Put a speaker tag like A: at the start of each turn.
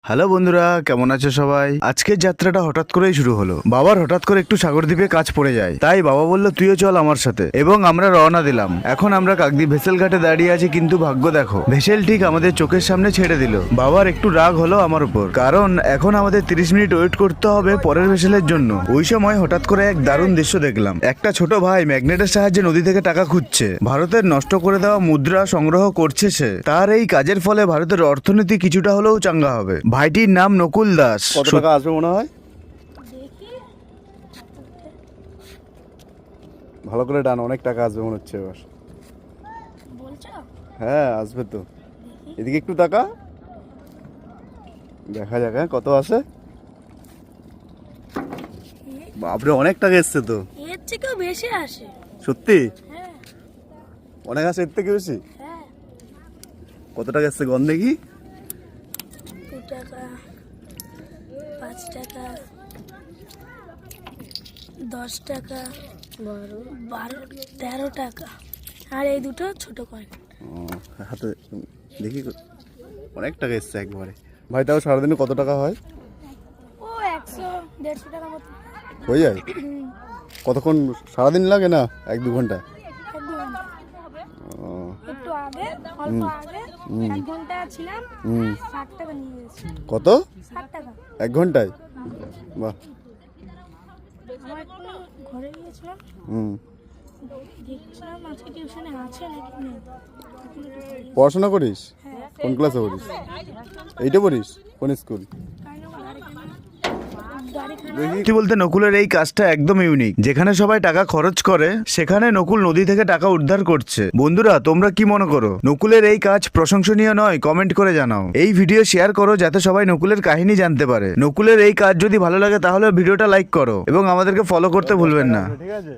A: Hello বন্ধুরা, কেমন আছো সবাই? আজকের যাত্রাটা হঠাৎ করেই শুরু হলো। বাবার হঠাৎ করে একটু সাগরদ্বীপে কাজ পড়ে যায়, তাই বাবা বলল তুইও চল আমার সাথে, এবং আমরা রওনা দিলাম। এখন আমরা কাকদ্বীপ ভেসেল ঘাটে দাঁড়িয়ে আছি, কিন্তু ভাগ্য দেখো, ভেসেল ঠিক আমাদের চোখের সামনে ছেড়ে দিল। বাবার একটু রাগ হলো আমার উপর, কারণ এখন আমাদের 30 মিনিট ওয়েট করতে হবে পরের ভেসেলের জন্য। ওই সময় হঠাৎ করে এক দারুণ দৃশ্য দেখলাম। একটা ছোট ভাই ম্যাগনেটের সাহায্যে নদী থেকে টাকা খুঁজছে। ভারতের নষ্ট করে দেওয়া মুদ্রা সংগ্রহ করছে সে। তার এই কাজের ফলে ভারতের অর্থনীতি কিছুটা হলেও চাঙ্গা হবে। ভাইটির নাম নকুল দাস।
B: কত টাকা আসবে মনে হয়? ভালো করে ডান, অনেক টাকা আসবে মনে হচ্ছে এবার। হ্যাঁ আসবে তো। এদিকে একটু টাকা দেখা যাক হ্যাঁ কত আসে। বাপরে অনেক টাকা এসছে তো।
C: এর থেকেও বেশি আসে।
B: সত্যি
C: হ্যাঁ
B: অনেক আসে, এর থেকে বেশি।
C: হ্যাঁ,
B: কত টাকা এসছে গন দেখি।
C: 2 টাকা, 5 টাকা, 10 টাকা, 12, 13 টাকা, আর এই দুটো ছোট কয়েন।
B: হাতে দেখি, অনেক টাকা এসছে একবারে। ভাই তাও সারাদিনে কত টাকা হয়?
C: ও 100-150 টাকা মতো
B: হয়ে যায়? কতক্ষণ সারাদিন লাগে? না 1-2 ঘন্টা? ও,
C: একটু আগে, অল্প আগে 1 ঘন্টা ছিলাম, 60 টাকা নিয়ে গেছি।
B: কত?
C: 60 টাকা।
B: 1 ঘন্টায়? বাহ।
C: আমার একটু ঘরে গিয়েছিলাম, দেখছিলাম আজকে টিউশনে আছে নাকি নেই।
B: পড়াশোনা করিস?
C: হ্যাঁ,
B: কোন ক্লাসে পড়িস? এইটা পড়িস? কোন স্কুল?
A: সত্যি বলতে নকুলের এই কাজটা একদম ইউনিক। যেখানে সবাই টাকা খরচ করে, সেখানে নকুল নদী থেকে টাকা উদ্ধার করছে। বন্ধুরা, তোমরা কি মনে করো? নকুলের এই কাজ প্রশংসনীয় নয়? কমেন্ট করে জানাও। এই ভিডিও শেয়ার করো যাতে সবাই নকুলের কাহিনী জানতে পারে। নকুলের এই কাজ যদি ভালো লাগে তাহলে ভিডিওটা লাইক করো এবং আমাদেরকে ফলো করতে ভুলবেন না।
B: ঠিক আছে।